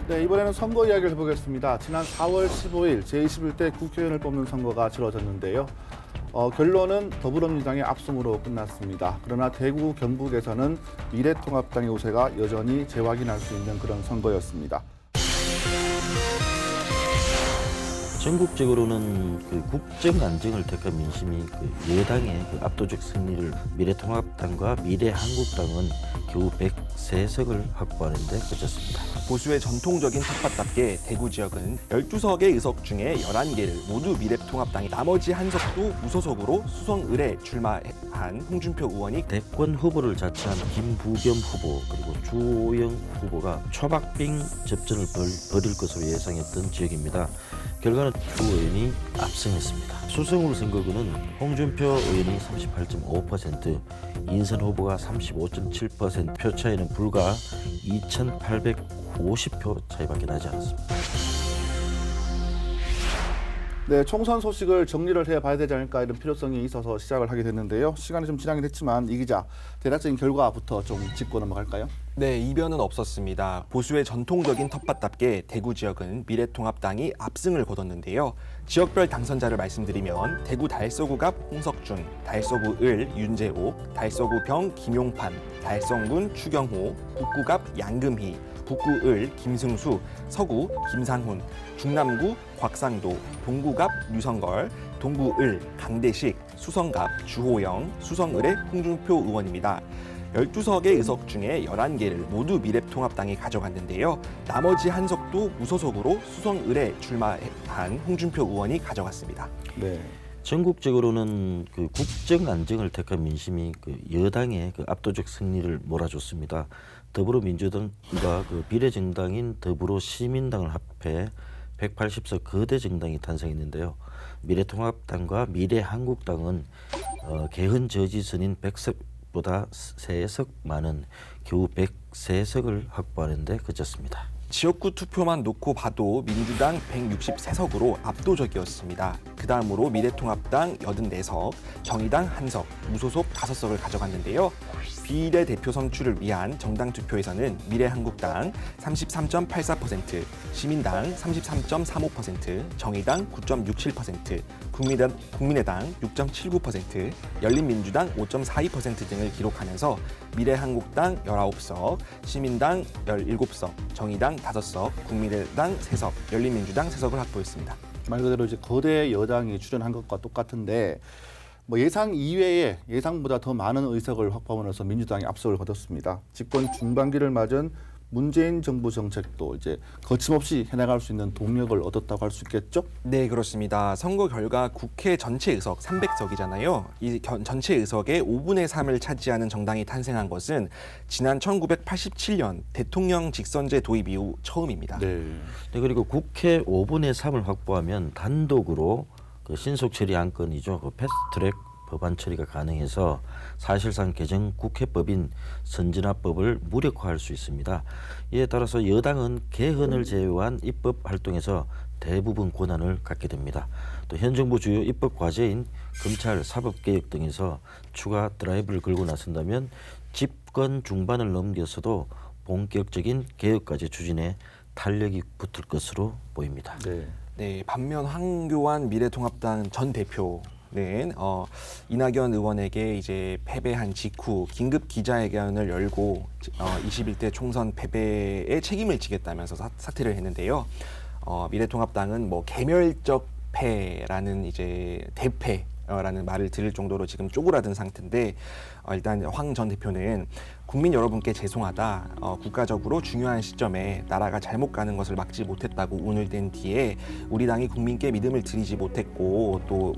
네, 이번에는 선거 이야기를 해보겠습니다. 지난 4월 15일 제21대 국회의원을 뽑는 선거가 치러졌는데요. 결론은 더불어민주당의 압승으로 끝났습니다. 그러나 대구, 경북에서는 미래통합당의 우세가 여전히 재확인할 수 있는 그런 선거였습니다. 전국적으로는 그 국정 안정을 택한 민심이 그 여당의 그 압도적 승리를 미래통합당과 미래한국당은 겨우 103석을 확보하는 데 그쳤습니다. 보수의 전통적인 텃밭답게 대구 지역은 12석의 의석 중에 11개를 모두 미래통합당이 나머지 한 석도 무소속으로 수성을에 출마한 홍준표 의원이 대권 후보를 자처한 김부겸 후보 그리고 주호영 후보가 초박빙 접전을 벌일 것으로 예상했던 지역입니다. 결과는 주 의원이 압승했습니다. 수성울 선거구는 홍준표 의원이 38.5%, 인선 후보가 35.7%, 표 차이는 불과 2,850표 차이밖에 나지 않았습니다. 네, 총선 소식을 정리를 해봐야 되지 않을까 이런 필요성이 있어서 시작을 하게 됐는데요. 시간이 좀 지나긴 했지만 이 기자, 대략적인 결과부터 좀 짚고 넘어갈까요? 네, 이변은 없었습니다. 보수의 전통적인 텃밭답게 대구 지역은 미래통합당이 압승을 거뒀는데요. 지역별 당선자를 말씀드리면 대구 달서구 갑 홍석준, 달서구 을 윤재옥, 달서구 병 김용판, 달성군 추경호, 북구 갑 양금희, 북구 을 김승수, 서구 김상훈, 중남구 곽상도, 동구 갑 유성걸, 동구 을 강대식, 수성 갑 주호영, 수성 을의 홍준표 의원입니다. 12석의 의석 중에 11개를 모두 미래통합당이 가져갔는데요. 나머지 한 석도 무소속으로 수성을에 출마한 홍준표 의원이 가져갔습니다. 네. 전국적으로는 그 국정 안정을 택한 민심이 그 여당의 그 압도적 승리를 몰아줬습니다. 더불어민주당과 그 비례정당인 더불어시민당을 합해 180석 거대 정당이 탄생했는데요. 미래통합당과 미래한국당은 개헌 저지선인 100석보다 3석 많은 겨우 103석을 확보하는 데 그쳤습니다. 지역구 투표만 놓고 봐도 민주당 163석으로 압도적이었습니다. 그 다음으로 미래통합당 84석, 정의당 1석, 무소속 5석을 가져갔는데요. 비례대표 선출을 위한 정당 투표에서는 미래한국당 33.84%, 시민당 33.35%, 정의당 9.67%, 국민의당 6.79%, 열린민주당 5.42% 등을 기록하면서 미래한국당 19석, 시민당 17석, 정의당 5석, 국민의당 3석, 열린민주당 3석을 확보했습니다. 말 그대로 이제 거대 여당이 출연한 것과 똑같은데 뭐 예상 이외에 예상보다 더 많은 의석을 확보하면서 민주당이 압승을 거뒀습니다. 집권 중반기를 맞은 문재인 정부 정책도 이제 거침없이 해나갈 수 있는 동력을 얻었다고 할 수 있겠죠? 네, 그렇습니다. 선거 결과 국회 전체 의석 300석이잖아요. 이 전체 의석의 5분의 3을 차지하는 정당이 탄생한 것은 지난 1987년 대통령 직선제 도입 이후 처음입니다. 네. 네, 그리고 국회 5분의 3을 확보하면 단독으로 그 신속 처리 안건이죠. 그 패스트트랙 법안 처리가 가능해서 사실상 개정 국회법인 선진화법을 무력화할 수 있습니다. 이에 따라서 여당은 개헌을 제외한 입법 활동에서 대부분 권한을 갖게 됩니다. 또 현 정부 주요 입법 과제인 검찰, 사법개혁 등에서 추가 드라이브를 걸고 나선다면 집권 중반을 넘겨서도 본격적인 개혁까지 추진해 탄력이 붙을 것으로 보입니다. 네. 네, 반면 황교안 미래통합당 전 대표는 이낙연 의원에게 이제 패배한 직후 긴급 기자회견을 열고 21대 총선 패배에 책임을 지겠다면서 사퇴를 했는데요. 미래통합당은 뭐 개멸적 패라는 이제 대패라는 말을 들을 정도로 지금 쪼그라든 상태인데 일단 황 전 대표는 국민 여러분께 죄송하다. 국가적으로 중요한 시점에 나라가 잘못 가는 것을 막지 못했다고 운을 댄 뒤에 우리 당이 국민께 믿음을 드리지 못했고 또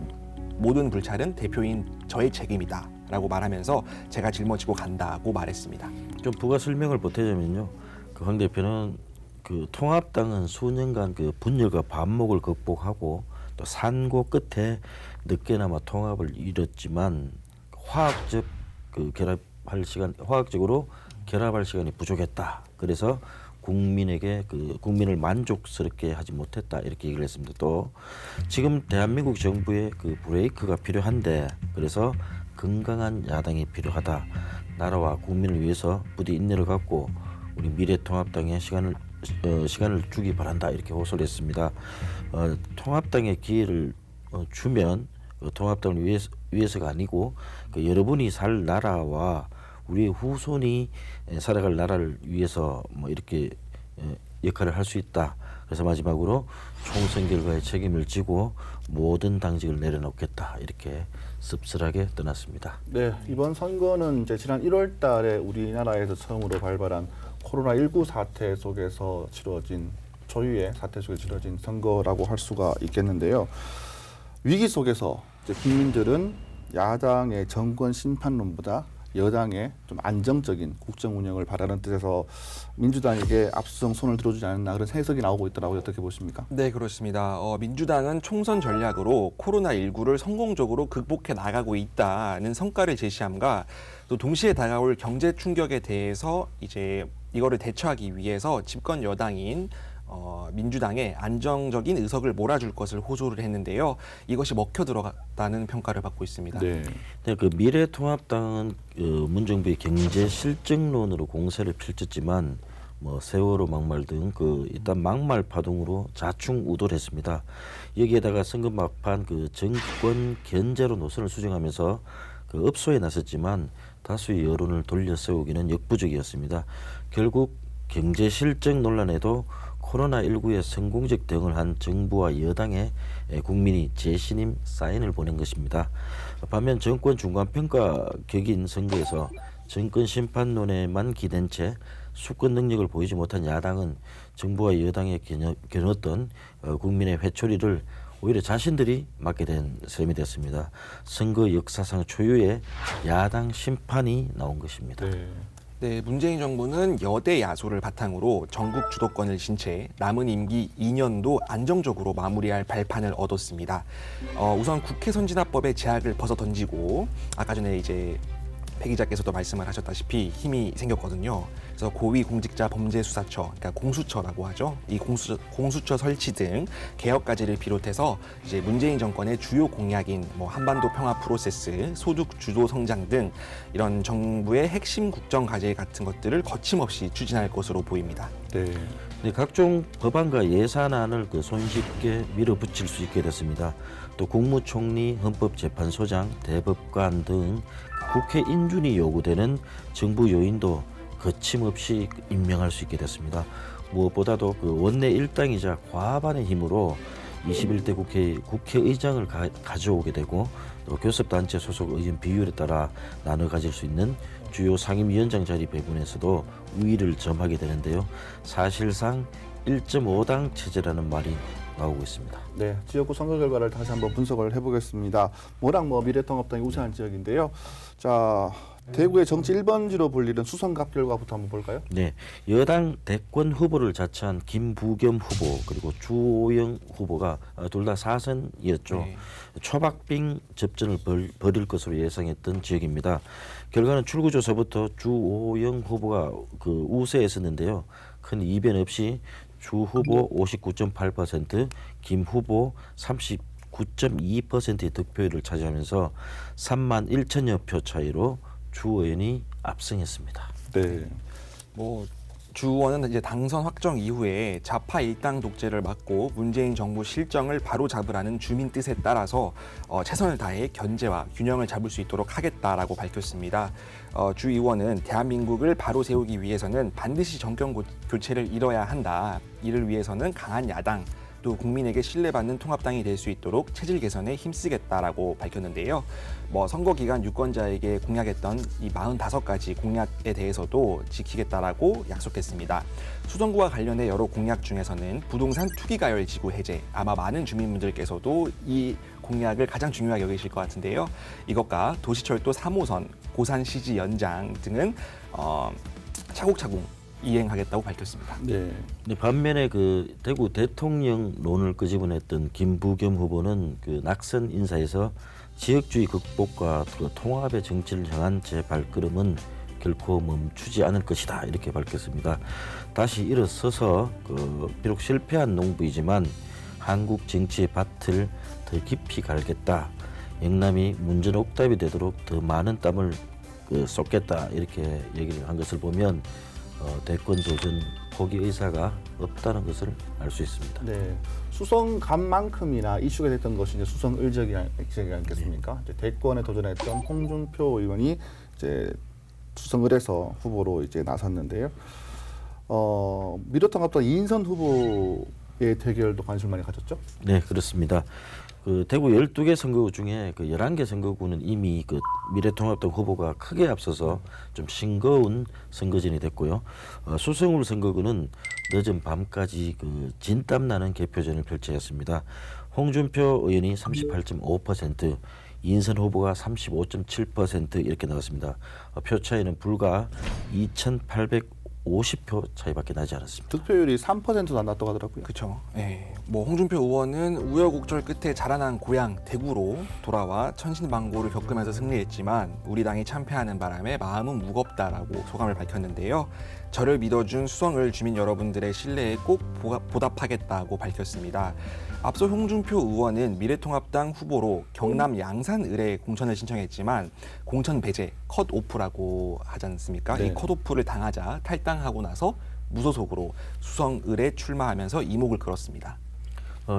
모든 불찰은 대표인 저의 책임이다 라고 말하면서 제가 짊어지고 간다고 말했습니다. 좀 부가 설명을 보태자면요. 그 황 대표는 그 통합당은 수년간 그 분열과 반목을 극복하고 또 산고 끝에 늦게나마 통합을 이뤘지만 화학적으로 결합할 시간이 부족했다. 그래서 국민을 만족스럽게 하지 못했다 이렇게 얘기를 했습니다. 또 지금 대한민국 정부의 그 브레이크가 필요한데 그래서 건강한 야당이 필요하다. 나라와 국민을 위해서 부디 인내를 갖고 우리 미래통합당의 시간을 시간을 주기 바란다 이렇게 호소를 했습니다. 통합당에 기회를 주면 통합당을 위해서가 아니고 여러분이 살 나라와 우리 후손이 살아갈 나라를 위해서 뭐 이렇게 역할을 할 수 있다. 그래서 마지막으로 총선 결과에 책임을 지고 모든 당직을 내려놓겠다 이렇게 씁쓸하게 떠났습니다. 네, 이번 선거는 이제 지난 1월 달에 우리나라에서 처음으로 발발한 코로나19 사태 속에서 치러진 초유의 사태 속에 치러진 선거라고 할 수가 있겠는데요. 위기 속에서 이제 국민들은 야당의 정권 심판론보다 여당의 좀 안정적인 국정 운영을 바라는 뜻에서 민주당에게 압수성 손을 들어주지 않았나 그런 해석이 나오고 있더라고요. 어떻게 보십니까? 네, 그렇습니다. 민주당은 총선 전략으로 코로나19를 성공적으로 극복해 나가고 있다는 성과를 제시함과 또 동시에 다가올 경제 충격에 대해서 이제 이거를 대처하기 위해서 집권 여당인 민주당의 안정적인 의석을 몰아줄 것을 호소를 했는데요. 이것이 먹혀 들어갔다는 평가를 받고 있습니다. 네. 네, 그 미래통합당은 문정부의 경제 실정론으로 공세를 펼쳤지만 뭐 세월호 막말 등 일단 막말 파동으로 자충우돌했습니다. 여기에다가 선거 막판 정권 견제로 노선을 수정하면서 업소에 나섰지만 다수의 여론을 돌려 세우기는 역부족이었습니다. 결국 경제 실정 논란에도 코로나19에 성공적 대응을 한 정부와 여당에 국민이 재신임 사인을 보낸 것입니다. 반면 정권 중간평가 격인 선거에서 정권 심판론에만 기댄 채 수권 능력을 보이지 못한 야당은 정부와 여당에 겨눴던 국민의 회초리를 오히려 자신들이 맡게 된 셈이 됐습니다. 선거 역사상 초유의 야당 심판이 나온 것입니다. 네. 네, 문재인 정부는 여대 야소를 바탕으로 전국 주도권을 진 채 남은 임기 2년도 안정적으로 마무리할 발판을 얻었습니다. 우선 국회 선진화법의 제약을 벗어던지고 아까 전에 이제 배 기자께서도 말씀을 하셨다시피 힘이 생겼거든요. 그래서 고위공직자범죄수사처, 그러니까 공수처라고 하죠. 이 공수처 설치 등 개혁까지를 비롯해서 이제 문재인 정권의 주요 공약인 뭐 한반도 평화 프로세스, 소득 주도 성장 등 이런 정부의 핵심 국정 과제 같은 것들을 거침없이 추진할 것으로 보입니다. 네. 네, 각종 법안과 예산안을 손쉽게 밀어붙일 수 있게 됐습니다. 또 국무총리, 헌법재판소장, 대법관 등 국회 인준이 요구되는 정부 요인도 거침없이 임명할 수 있게 됐습니다. 무엇보다도 원내 일당이자 과반의 힘으로 21대 국회의장을 가져오게 되고 또 교섭단체 소속 의원 비율에 따라 나눠 가질 수 있는 주요 상임위원장 자리 배분에서도 우위를 점하게 되는데요. 사실상 1.5당 체제라는 말이 나오고 있습니다. 네, 지역구 선거 결과를 다시 한번 분석을 해보겠습니다. 워낙 미래통합당이 우세한 지역인데요. 자, 대구의 정치 1번지로 불리는 수성갑 결과부터 한번 볼까요? 네, 여당 대권 후보를 자처한 김부겸 후보 그리고 주호영 후보가 둘 다 4선이었죠. 네. 초박빙 접전을 벌일 것으로 예상했던 지역입니다. 결과는 출구조사부터 주호영 후보가 우세했었는데요. 큰 이변 없이 주 후보 59.8%, 김 후보 39.2%의 득표율을 차지하면서 3만 1천여 표 차이로 주 의원이 압승했습니다. 네. 주 의원은 이제 당선 확정 이후에 좌파 일당 독재를 막고 문재인 정부 실정을 바로 잡으라는 주민 뜻에 따라서 최선을 다해 견제와 균형을 잡을 수 있도록 하겠다라고 밝혔습니다. 주 의원은 대한민국을 바로 세우기 위해서는 반드시 정권 교체를 이뤄야 한다. 이를 위해서는 강한 야당, 또 국민에게 신뢰받는 통합당이 될 수 있도록 체질 개선에 힘쓰겠다라고 밝혔는데요. 선거 기간 유권자에게 공약했던 이 45가지 공약에 대해서도 지키겠다라고 약속했습니다. 수성구와 관련해 여러 공약 중에서는 부동산 투기가열 지구 해제, 아마 많은 주민분들께서도 이 공약을 가장 중요하게 여기실 것 같은데요. 이것과 도시철도 3호선, 고산 CG 연장 등은 차곡차곡 이행하겠다고 밝혔습니다. 네. 반면에 대구 대통령론을 끄집어냈던 김부겸 후보는 낙선 인사에서 지역주의 극복과 통합의 정치를 향한 제 발걸음은 결코 멈추지 않을 것이다 이렇게 밝혔습니다. 다시 일어서서 비록 실패한 농부이지만 한국 정치의 밭을 더 깊이 갈겠다. 영남이 문전 옥답이 되도록 더 많은 땀을 쏟겠다 이렇게 얘기를 한 것을 보면 대권 도전 포기 의사가 없다는 것을 알 수 있습니다. 네, 수성갑만큼이나 이슈가 됐던 것이 이제 수성을적이 아니겠습니까? 이제 대권에 도전했던 홍준표 의원이 이제 수성을에서 후보로 이제 나섰는데요. 미래통합당 이인선 후보의 대결도 관심을 많이 가졌죠? 네, 그렇습니다. 그 대구 12개 선거구 중에 그 11개 선거구는 이미 그 미래통합당 후보가 크게 앞서서 좀 싱거운 선거전이 됐고요. 수성울 선거구는 늦은 밤까지 그 진땀 나는 개표전을 펼쳤습니다. 홍준표 의원이 38.5%, 이인선 후보가 35.7% 이렇게 나왔습니다. 표 차이는 불과 2,850표 차이밖에 나지 않았습니다. 득표율이 3%도 안 났다고 하더라고요. 그렇죠. 예. 뭐 홍준표 의원은 우여곡절 끝에 자라난 고향 대구로 돌아와 천신만고를 겪으면서 승리했지만 우리 당이 참패하는 바람에 마음은 무겁다라고 소감을 밝혔는데요. 저를 믿어준 수성을 주민 여러분들의 신뢰에 꼭 보답하겠다고 밝혔습니다. 앞서 홍준표 의원은 미래통합당 후보로 경남 양산 을에 공천을 신청했지만 공천 배제, 컷오프라고 하지 않습니까? 네. 이 컷오프를 당하자 탈당하고 나서 무소속으로 수성 을에 출마하면서 이목을 끌었습니다.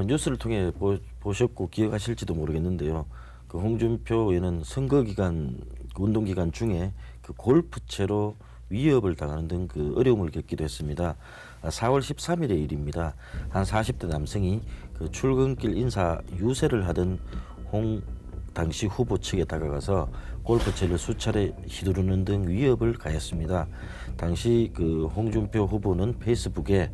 뉴스를 통해 보셨고 기억하실지도 모르겠는데요. 그 홍준표 의원은 선거 기간, 운동 기간 중에 그 골프채로 위협을 당하는 등 그 어려움을 겪기도 했습니다. 4월 13일의 일입니다. 한 40대 남성이 그 출근길 인사 유세를 하던 홍 당시 후보 측에 다가가서 골프채를 수차례 휘두르는 등 위협을 가했습니다. 당시 그 홍준표 후보는 페이스북에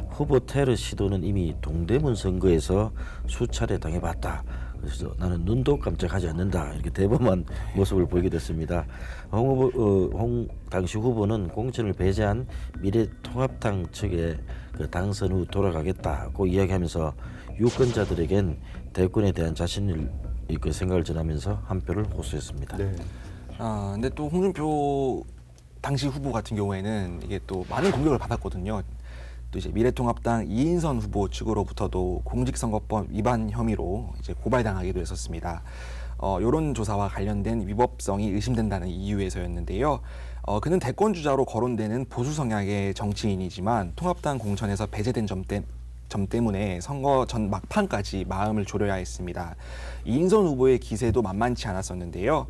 후보 테러 시도는 이미 동대문 선거에서 수차례 당해봤다. 그래서 나는 눈도 깜짝하지 않는다. 이렇게 대범한 모습을 보이게 됐습니다. 홍 당시 후보는 공천을 배제한 미래통합당 측에 그 당선 후 돌아가겠다고 이야기하면서 유권자들에겐 대권에 대한 자신의 그 생각을 전하면서 한 표를 호소했습니다. 네. 근데 또 홍준표 당시 후보 같은 경우에는 이게 또 많은 공격을 받았거든요. 또 이제 미래통합당 이인선 후보 측으로부터도 공직선거법 위반 혐의로 이제 고발당하기도 했었습니다. 여론조사와 관련된 위법성이 의심된다는 이유에서였는데요. 그는 대권 주자로 거론되는 보수 성향의 정치인이지만 통합당 공천에서 배제된 점 때문에 선거 전 막판까지 마음을 졸여야 했습니다. 이인선 후보의 기세도 만만치 않았었는데요.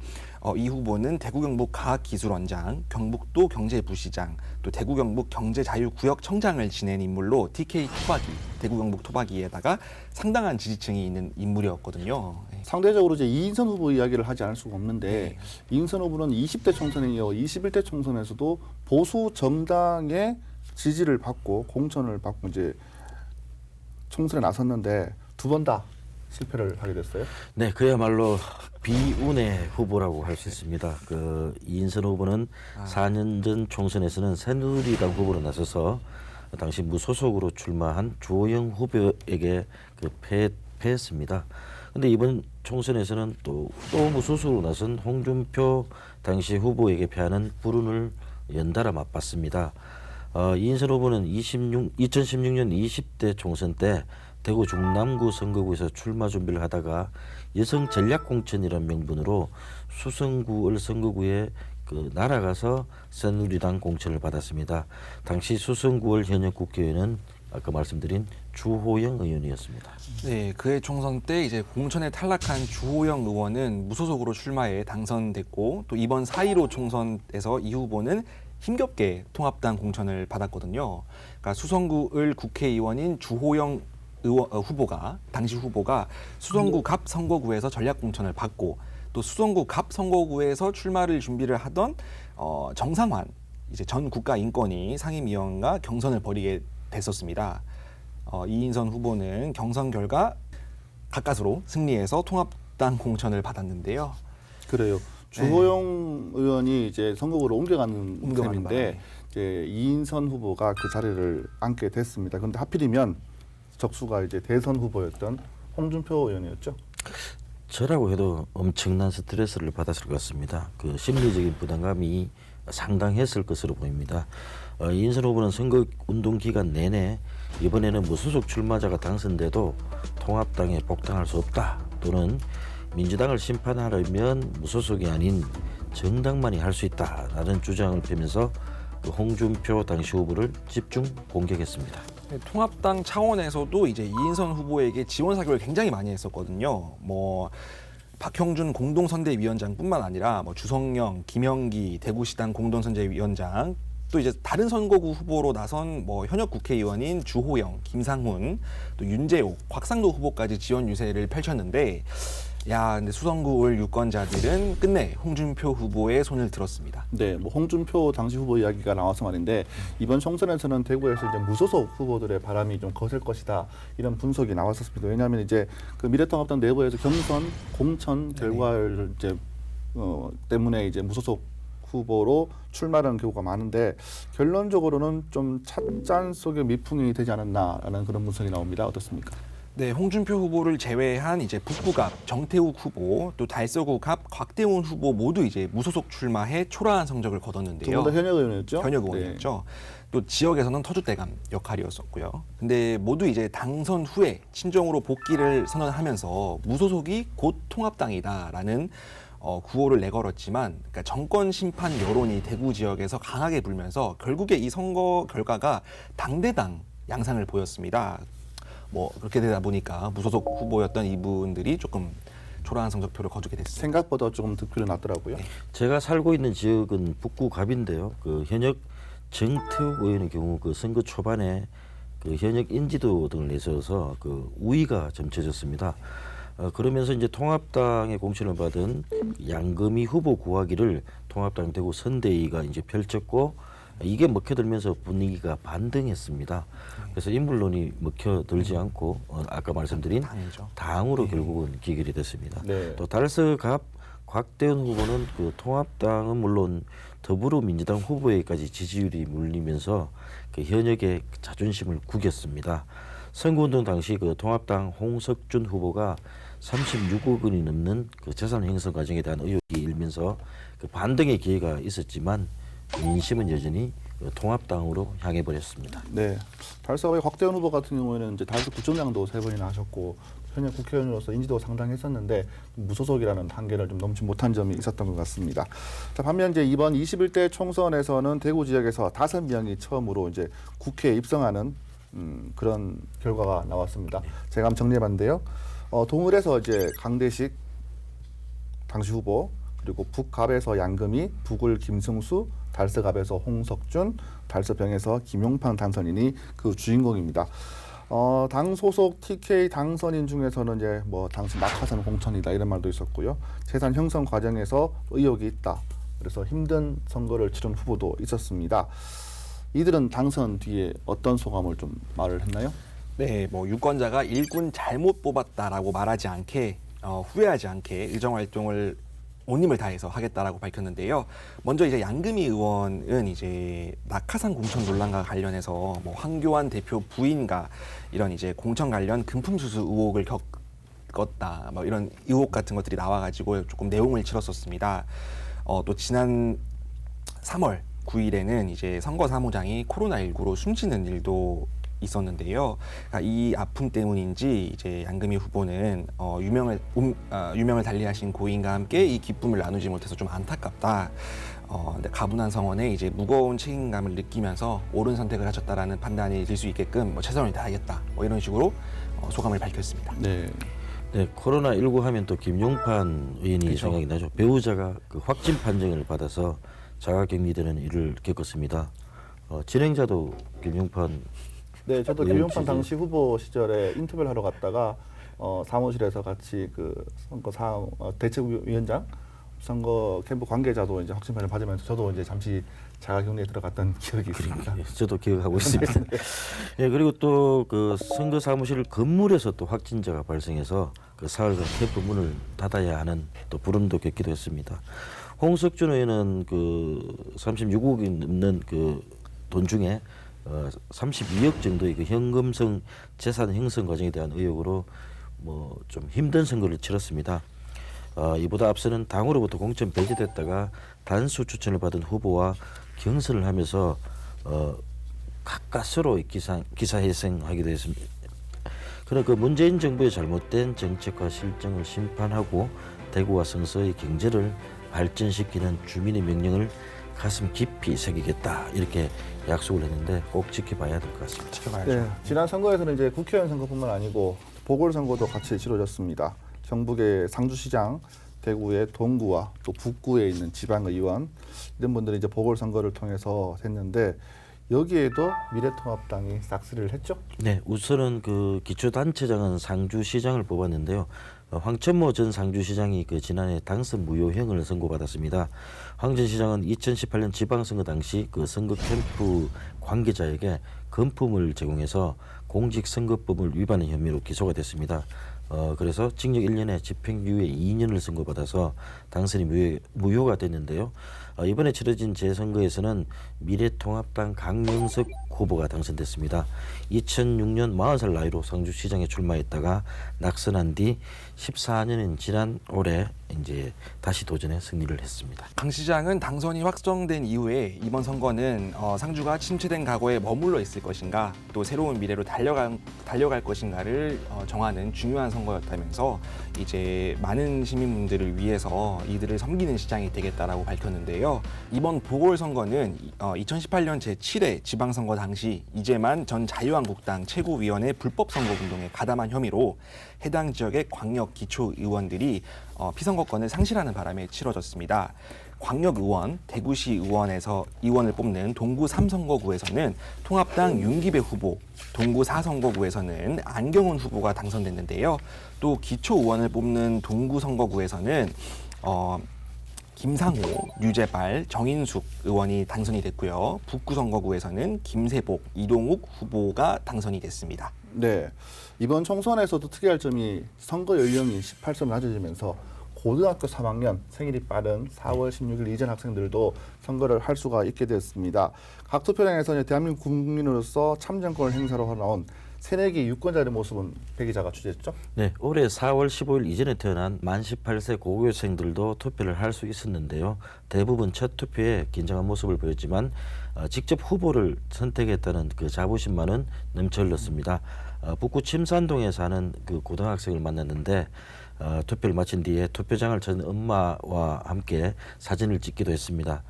이 후보는 대구 경북 과학기술원장, 경북도 경제부시장, 또 대구 경북 경제자유구역청장을 지낸 인물로 TK 토박이, 대구 경북 토박이에다가 상당한 지지층이 있는 인물이었거든요. 상대적으로 이제 이인선 후보 이야기를 하지 않을 수가 없는데 네. 이인선 후보는 20대 총선에 이어 21대 총선에서도 보수 정당의 지지를 받고 공천을 받고 이제 총선에 나섰는데 두 번 다 실패를 하게 됐어요. 네, 그야말로 비운의 후보라고 할 수 있습니다. 그 이인선 후보는 4년 전 총선에서는 새누리당 후보로 나서서 당시 무소속으로 출마한 주호영 후보에게 그 패했습니다. 근데 이번 총선에서는 또 무소속으로 나선 홍준표 당시 후보에게 패하는 불운을 연달아 맛봤습니다. 이인선 후보는 2016년 20대 총선 때 대구 중남구 선거구에서 출마 준비를 하다가 여성 전략 공천이라는 명분으로 수성구을 선거구에 그 날아가서 새누리당 공천을 받았습니다. 당시 수성구을 현역 국회의원은 아까 말씀드린 주호영 의원이었습니다. 네, 그해 총선 때 이제 공천에 탈락한 주호영 의원은 무소속으로 출마해 당선됐고 또 이번 4.15 총선에서 이 후보는 힘겹게 통합당 공천을 받았거든요. 그러니까 수성구을 국회의원인 주호영 당시 후보가 수성구 갑 선거구에서 전략 공천을 받고 또 수성구 갑 선거구에서 출마를 준비를 하던 정상환 이제 전 국가인권위 상임위원과 경선을 벌이게 됐었습니다. 이인선 후보는 경선 결과 가까스로 승리해서 통합당 공천을 받았는데요. 그래요. 주호영 의원이 이제 선거구로 옮겨가는 셈인데 이제 이인선 후보가 그 자리를 앉게 됐습니다. 그런데 하필이면 적수가 이제 대선 후보였던 홍준표 의원이었죠. 저라고 해도 엄청난 스트레스를 받았을 것 같습니다. 그 심리적인 부담감이 상당했을 것으로 보입니다. 이인선 후보는 선거 운동 기간 내내 이번에는 무소속 출마자가 당선돼도 통합당에 복당할 수 없다 또는 민주당을 심판하려면 무소속이 아닌 정당만이 할 수 있다라는 주장을 펴면서 그 홍준표 당시 후보를 집중 공격했습니다. 네, 통합당 차원에서도 이제 이인선 후보에게 지원 사격을 굉장히 많이 했었거든요. 뭐 박형준 공동선대위원장뿐만 아니라 뭐 주성영, 김영기 대구시당 공동선대위원장, 또 이제 다른 선거구 후보로 나선 뭐 현역 국회의원인 주호영, 김상훈, 또 윤재옥, 곽상도 후보까지 지원 유세를 펼쳤는데, 근데 수성구 올 유권자들은 끝내 홍준표 후보의 손을 들었습니다. 네, 뭐 홍준표 당시 후보 이야기가 나와서 말인데 이번 총선에서는 대구에서 이제 무소속 후보들의 바람이 좀 거셀 것이다 이런 분석이 나왔었습니다. 왜냐하면 이제 그 미래통합당 내부에서 경선 공천 결과를 이제 때문에 이제 무소속 후보로 출마하는 경우가 많은데 결론적으로는 좀 찻잔 속에 미풍이 되지 않았나라는 그런 분석이 나옵니다. 어떻습니까? 네, 홍준표 후보를 제외한 이제 북구갑 정태욱 후보, 또 달서구갑 곽대훈 후보 모두 이제 무소속 출마해 초라한 성적을 거뒀는데요. 두 분 다 현역 의원이었죠? 현역 의원이었죠. 또 지역에서는 터줏대감 역할이었었고요. 근데 모두 이제 당선 후에 친정으로 복귀를 선언하면서 무소속이 곧 통합당이다라는 구호를 내걸었지만, 그러니까 정권 심판 여론이 대구 지역에서 강하게 불면서 결국에 이 선거 결과가 당대당 양상을 보였습니다. 뭐 그렇게 되다 보니까 무소속 후보였던 이분들이 조금 초라한 성적표를 거두게 됐습니다. 생각보다 조금 득표가 났더라고요. 네. 제가 살고 있는 지역은 북구갑인데요. 그 현역 정태욱 의원의 경우 그 선거 초반에 그 현역 인지도 등을 내세워서 그 우위가 점쳐졌습니다. 그러면서 이제 통합당의 공천을 받은 양금희 후보 구하기를 통합당 대구 선대위가 이제 펼쳤고, 이게 먹혀들면서 분위기가 반등했습니다. 그래서 인물론이 먹혀들지 않고 아까 말씀드린 당이죠. 당으로 결국은 기결이 됐습니다. 네. 또 달서갑 곽대현 후보는 그 통합당은 물론 더불어민주당 후보에까지 지지율이 물리면서 그 현역의 자존심을 구겼습니다. 선거운동 당시 그 통합당 홍석준 후보가 36억 원이 넘는 그 재산 형성 과정에 대한 의혹이 일면서 그 반등의 기회가 있었지만 민심은 여전히 그 통합당으로 향해 버렸습니다. 네, 달서의 곽대현 후보 같은 경우에는 이제 달서 구청장도 3번이나 하셨고 현역 국회의원으로서 인지도가 상당했었는데 무소속이라는 한계를 좀 넘지 못한 점이 있었던 것 같습니다. 자, 반면 이제 이번 21대 총선에서는 대구 지역에서 5명이 처음으로 이제 국회에 입성하는 그런 결과가 나왔습니다. 제가 한번 정리해봤는데요. 동을에서 이제 강대식 당시 후보, 그리고 북갑에서 양금희, 북을 김승수, 달서갑에서 홍석준, 달서병에서 김용판 당선인이 그 주인공입니다. 당 소속 TK 당선인 중에서는 이제 뭐 당시 낙하산 공천이다 이런 말도 있었고요. 재산 형성 과정에서 의혹이 있다. 그래서 힘든 선거를 치른 후보도 있었습니다. 이들은 당선 뒤에 어떤 소감을 좀 말을 했나요? 네, 뭐 유권자가 일꾼 잘못 뽑았다라고 말하지 않게 후회하지 않게 의정 활동을 온 힘을 다해서 하겠다라고 밝혔는데요. 먼저 이제 양금희 의원은 이제 낙하산 공천 논란과 관련해서 뭐 황교안 대표 부인과 이런 이제 공천 관련 금품 수수 의혹을 겪었다, 뭐 이런 의혹 같은 것들이 나와가지고 조금 내용을 치렀었습니다. 또 지난 3월 9일에는 이제 선거사무장이 코로나19로 숨지는 일도 있었는데요. 그러니까 이 아픔 때문인지 이제 양금희 후보는 유명을 달리하신 고인과 함께 이 기쁨을 나누지 못해서 좀 안타깝다. 근데 가분한 성원에 이제 무거운 책임감을 느끼면서 옳은 선택을 하셨다라는 판단이 들 수 있게끔 뭐 최선을 다하겠다. 뭐 이런 식으로 소감을 밝혔습니다. 네. 네, 코로나19 하면 또 김용판 의원이 그렇죠. 생각이 나죠. 배우자가 그 확진 판정을 받아서 자가격리되는 일을 겪었습니다. 진행자도 김용판. 네, 저도 의원 김용판 취재. 당시 후보 시절에 인터뷰를 하러 갔다가 사무실에서 같이 그 선거 대책위원장 선거 캠프 관계자도 이제 확진 판을 받으면서 저도 이제 잠시 자가격리에 들어갔던 기억이 있습니다. 예, 저도 기억하고 있습니다. 예, 그리고 또 그 선거 사무실 건물에서 또 확진자가 발생해서 그 사흘간 캠프 문을 닫아야 하는 또 불운도 겪기도 했습니다. 홍석준 의원은 그 36억이 넘는 그 돈 중에 32억 정도의 그 현금성 재산 형성 과정에 대한 의혹으로 뭐 좀 힘든 선거를 치렀습니다. 이보다 앞서는 당으로부터 공천 배제됐다가 단수 추천을 받은 후보와 경선을 하면서 가까스로 기사회생하기도 했습니다. 그러나 그 문재인 정부의 잘못된 정책과 실정을 심판하고 대구와 성서의 경제를 발전시키는 주민의 명령을 가슴 깊이 새기겠다 이렇게 약속을 했는데 꼭 지켜봐야 될 것 같습니다. 지켜봐야죠. 네, 지난 선거에서는 이제 국회의원 선거뿐만 아니고 보궐선거도 같이 치러졌습니다. 경북의 상주시장, 대구의 동구와 또 북구에 있는 지방의원 이런 분들이 이제 보궐선거를 통해서 했는데 여기에도 미래통합당이 싹쓸이를 했죠. 네, 우선은 그 기초단체장은 상주시장을 뽑았는데요. 황천모 전 상주시장이 그 지난해 당선 무효형을 선고받았습니다. 황 전 시장은 2018년 지방선거 당시 그 선거 캠프 관계자에게 금품을 제공해서 공직선거법을 위반한 혐의로 기소가 됐습니다. 그래서 징역 1년에 집행유예 2년을 선고받아서 당선이 무효가 됐는데요. 이번에 치러진 재선거에서는 미래통합당 강명석 후보가 당선됐습니다. 2006년 40살 나이로 상주시장에 출마했다가 낙선한 뒤 14년이 지난 올해 이제 다시 도전에 승리를 했습니다. 강 시장은 당선이 확정된 이후에 이번 선거는 상주가 침체된 과거에 머물러 있을 것인가 또 새로운 미래로 달려갈 것인가를 정하는 중요한 선거였다면서 이제 많은 시민분들을 위해서 이들을 섬기는 시장이 되겠다라고 밝혔는데요. 이번 보궐선거는 2018년 제7회 지방선거 당시 이재만 전 자유한국당 최고위원의 불법 선거운동에 가담한 혐의로 해당 지역의 광역 기초의원들이 피선거권을 상실하는 바람에 치러졌습니다. 광역의원, 대구시 의원을 뽑는 동구 3선거구에서는 통합당 윤기배 후보, 동구 4선거구에서는 안경훈 후보가 당선됐는데요. 또 기초의원을 뽑는 동구 선거구에서는 김상호, 류재발, 정인숙 의원이 당선이 됐고요. 북구 선거구에서는 김세복, 이동욱 후보가 당선이 됐습니다. 네, 이번 총선에서도 특이할 점이 선거 연령이 18세로 낮아지면서 고등학교 3학년 생일이 빠른 4월 16일 이전 학생들도 선거를 할 수가 있게 됐습니다. 각 투표장에서 대한민국 국민으로서 참정권을 행사로 나온 새내기 유권자의 모습은 배 기자가 취재했죠? 네, 올해 4월 15일 이전에 태어난 만 18세 고교생들도 투표를 할 수 있었는데요. 대부분 첫 투표에 긴장한 모습을 보였지만 직접 후보를 선택했다는 그 자부심만은 넘쳐 흘렀습니다. 북구 침산동에 사는 그 고등학생을 만났는데 투표를 마친 뒤에 투표장을 찾은 엄마와 함께 사진을 찍기도 했습니다.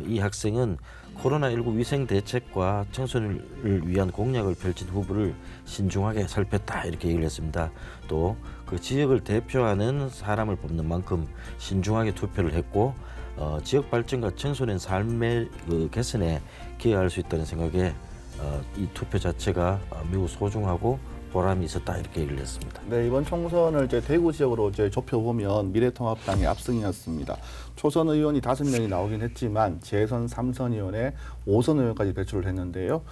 이 학생은 코로나19 위생 대책과 청소년을 위한 공약을 펼친 후보를 신중하게 살폈다 이렇게 얘기를 했습니다. 또 그 지역을 대표하는 사람을 뽑는 만큼 신중하게 투표를 했고 지역 발전과 청소년 삶의 그 개선에 기여할 수 있다는 생각에 이 투표 자체가 매우 소중하고 보람이 있었다 이렇게 얘기를 했습니다. 네, 이번 총선을 이제 대구 지역으로 이제 좁혀보면 미래통합당의 압승이었습니다. 초선 의원이 5명이 나오긴 했지만 재선 3선 의원에 5선 의원까지 배출을 했는데요.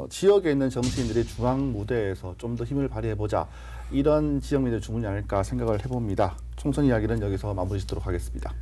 지역에 있는 정치인들이 중앙 무대에서 좀 더 힘을 발휘해보자 이런 지역민들 주문이 아닐까 생각을 해봅니다. 총선 이야기는 여기서 마무리 짓도록 하겠습니다.